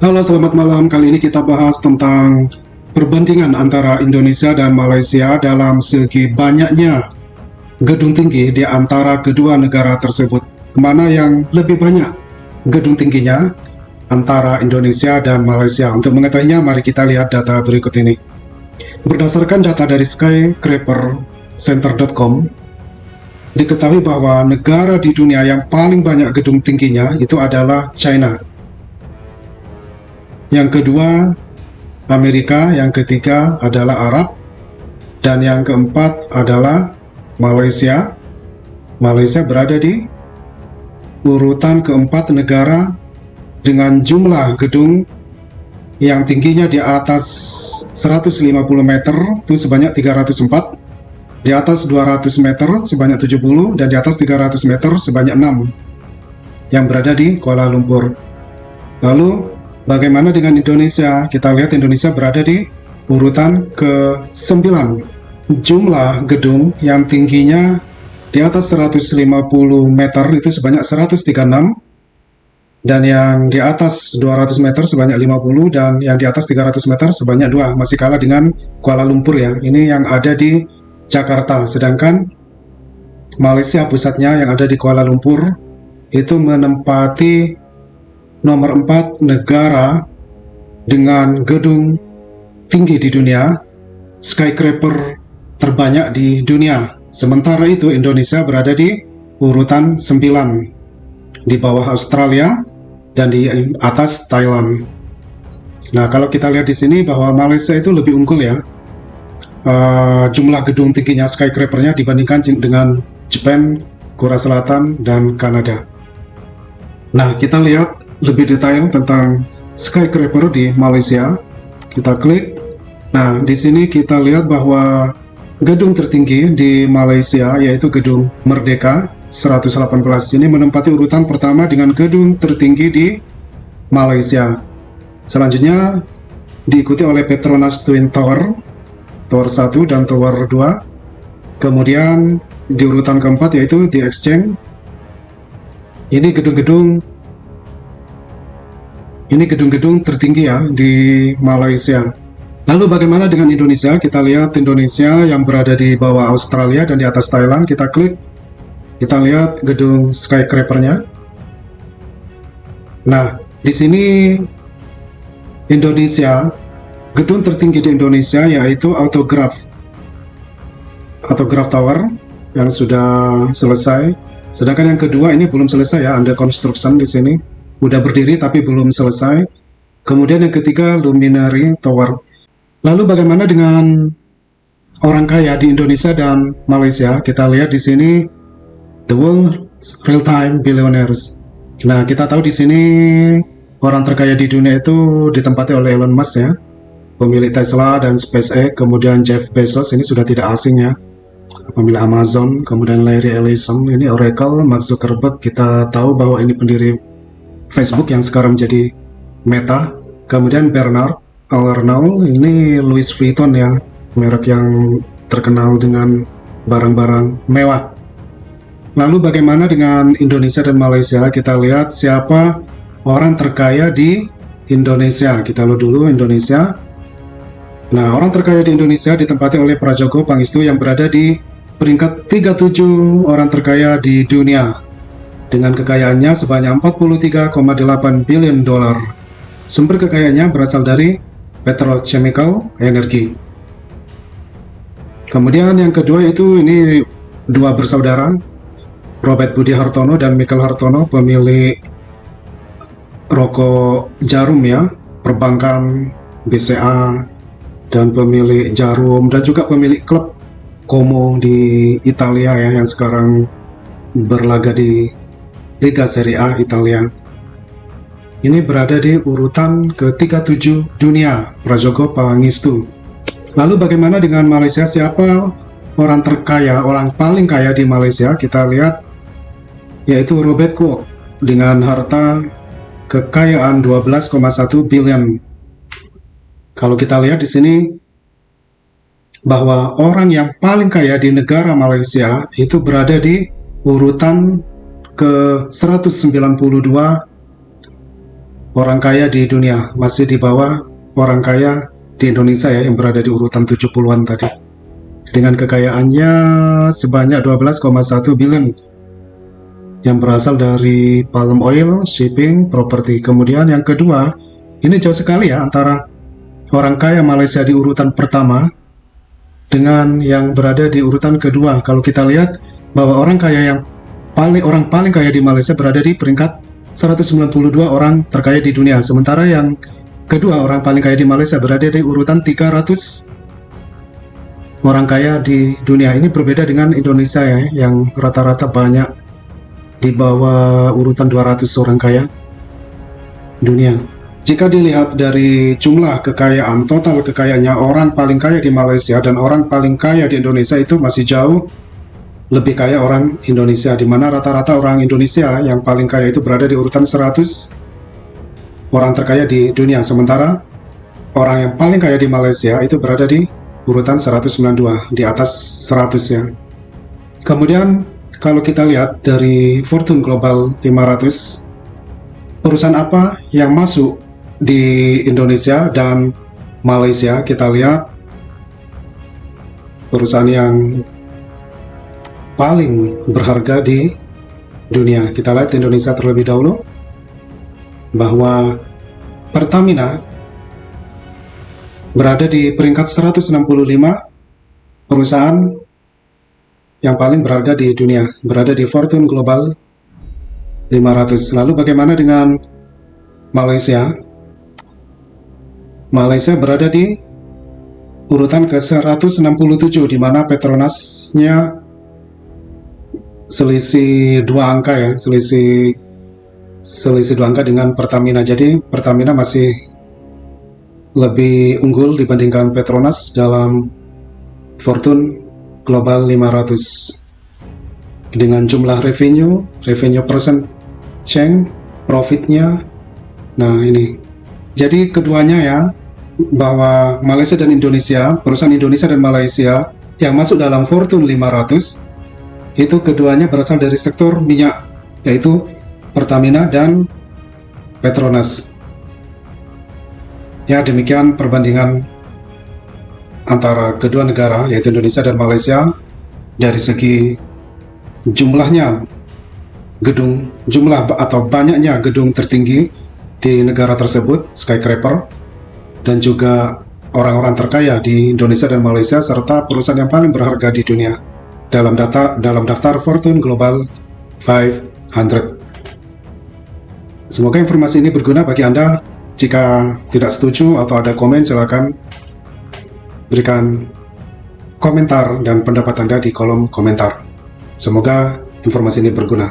Halo, selamat malam. Kali ini kita bahas tentang perbandingan antara Indonesia dan Malaysia dalam segi banyaknya gedung tinggi di antara kedua negara tersebut. Mana yang lebih banyak gedung tingginya antara Indonesia dan Malaysia? Untuk mengetahuinya, mari kita lihat data berikut ini. Berdasarkan data dari skyscrapercenter.com, diketahui bahwa negara di dunia yang paling banyak gedung tingginya itu adalah China. Yang kedua, Amerika. Yang ketiga adalah Arab. Dan yang keempat adalah Malaysia. Malaysia berada di urutan keempat negara dengan jumlah gedung yang tingginya di atas 150 meter itu sebanyak 304, di atas 200 meter sebanyak 70, dan di atas 300 meter sebanyak 6 yang berada di Kuala Lumpur. Lalu bagaimana dengan Indonesia? Kita lihat Indonesia berada di urutan ke-9. Jumlah gedung yang tingginya di atas 150 meter itu sebanyak 136, dan yang di atas 200 meter sebanyak 50, dan yang di atas 300 meter sebanyak 2. Masih kalah dengan Kuala Lumpur ya. Ini yang ada di Jakarta. Sedangkan Malaysia pusatnya yang ada di Kuala Lumpur itu menempati nomor 4 negara dengan gedung tinggi di dunia, skyscraper terbanyak di dunia. Sementara itu Indonesia berada di urutan 9, di bawah Australia dan di atas Thailand. Nah, kalau kita lihat di sini bahwa Malaysia itu lebih unggul ya, jumlah gedung tingginya skyscrapernya dibandingkan dengan Jepang, Korea Selatan, dan Kanada. Nah, kita lihat lebih detail tentang skyscraper di Malaysia. Kita klik. Nah, di sini kita lihat bahwa gedung tertinggi di Malaysia yaitu Gedung Merdeka 118 ini menempati urutan pertama dengan gedung tertinggi di Malaysia. Selanjutnya diikuti oleh Petronas Twin Tower, Tower 1 dan Tower 2. Kemudian di urutan keempat yaitu The Exchange. Ini gedung-gedung tertinggi ya di Malaysia. Lalu bagaimana dengan Indonesia? Kita lihat Indonesia yang berada di bawah Australia dan di atas Thailand. Kita klik. Kita lihat gedung skyscrapernya. Nah, di sini Indonesia, gedung tertinggi di Indonesia yaitu Autograph Tower yang sudah selesai. Sedangkan yang kedua ini belum selesai ya, under construction di sini. Udah berdiri tapi belum selesai. Kemudian yang ketiga Luminary Tower. Lalu bagaimana dengan orang kaya di Indonesia dan Malaysia? Kita lihat di sini The World Real-Time Billionaires. Nah, kita tahu di sini orang terkaya di dunia itu ditempati oleh Elon Musk ya, pemilik Tesla dan SpaceX. Kemudian Jeff Bezos, ini sudah tidak asing ya, pemilik Amazon. Kemudian Larry Ellison, ini Oracle. Mark Zuckerberg, kita tahu bahwa ini pendiri Facebook yang sekarang jadi Meta. Kemudian Bernard Arnault, ini Louis Vuitton ya, merek yang terkenal dengan barang-barang mewah. Lalu bagaimana dengan Indonesia dan Malaysia? Kita lihat siapa orang terkaya di Indonesia. Kita lihat dulu Indonesia. Nah, orang terkaya di Indonesia ditempati oleh Prajogo Pangestu yang berada di peringkat 37 orang terkaya di dunia, dengan kekayaannya sebanyak 43,8 billion dolar. Sumber kekayaannya berasal dari petrochemical energi. Kemudian yang kedua itu ini dua bersaudara, Robert Budi Hartono dan Michael Hartono, pemilik rokok Jarum ya, perbankan BCA, dan pemilik Jarum, dan juga pemilik klub Como di Italia ya, yang sekarang berlaga di Liga Serie A Italia. Ini berada di urutan ke-37 dunia, Prajogo Pangestu. Lalu bagaimana dengan Malaysia? Siapa orang terkaya, orang paling kaya di Malaysia? Kita lihat yaitu Robert Kwok dengan harta kekayaan 12,1 billion. Kalau kita lihat di sini bahwa orang yang paling kaya di negara Malaysia itu berada di urutan ke 192 orang kaya di dunia, masih di bawah orang kaya di Indonesia ya, yang berada di urutan 70-an tadi. Dengan kekayaannya sebanyak 12,1 billion yang berasal dari palm oil, shipping, properti. Kemudian yang kedua, ini jauh sekali ya antara orang kaya Malaysia di urutan pertama dengan yang berada di urutan kedua. Kalau kita lihat bahwa orang paling kaya di Malaysia berada di peringkat 192 orang terkaya di dunia, sementara yang kedua orang paling kaya di Malaysia berada di urutan 300 orang kaya di dunia. Ini berbeda dengan Indonesia ya, yang rata-rata banyak di bawah urutan 200 orang kaya dunia. Jika dilihat dari jumlah kekayaan, total kekayaannya orang paling kaya di Malaysia dan orang paling kaya di Indonesia itu masih jauh lebih kaya orang Indonesia, di mana rata-rata orang Indonesia yang paling kaya itu berada di urutan 100 orang terkaya di dunia, sementara orang yang paling kaya di Malaysia itu berada di urutan 192, di atas 100 ya. Kemudian kalau kita lihat dari Fortune Global 500, perusahaan apa yang masuk di Indonesia dan Malaysia, kita lihat perusahaan yang paling berharga di dunia. Kita lihat Indonesia terlebih dahulu, bahwa Pertamina berada di peringkat 165 perusahaan yang paling berharga di dunia, berada di Fortune Global 500. Lalu bagaimana dengan Malaysia? Malaysia berada di urutan ke-167, di mana Petronasnya selisih 2 angka ya, selisih 2 angka dengan Pertamina. Jadi Pertamina masih lebih unggul dibandingkan Petronas dalam Fortune Global 500 dengan jumlah revenue persen change, profitnya. Nah ini, jadi keduanya ya, bahwa Malaysia dan Indonesia, perusahaan Indonesia dan Malaysia yang masuk dalam Fortune 500 itu keduanya berasal dari sektor minyak, yaitu Pertamina dan Petronas. Ya, demikian perbandingan antara kedua negara, yaitu Indonesia dan Malaysia, dari segi jumlahnya gedung, jumlah atau banyaknya gedung tertinggi di negara tersebut, skyscraper, dan juga orang-orang terkaya di Indonesia dan Malaysia, serta perusahaan yang paling berharga di dunia dalam daftar Fortune Global 500. Semoga informasi ini berguna bagi Anda. Jika tidak setuju atau ada komen, silakan berikan komentar dan pendapat Anda di kolom komentar. Semoga informasi ini berguna.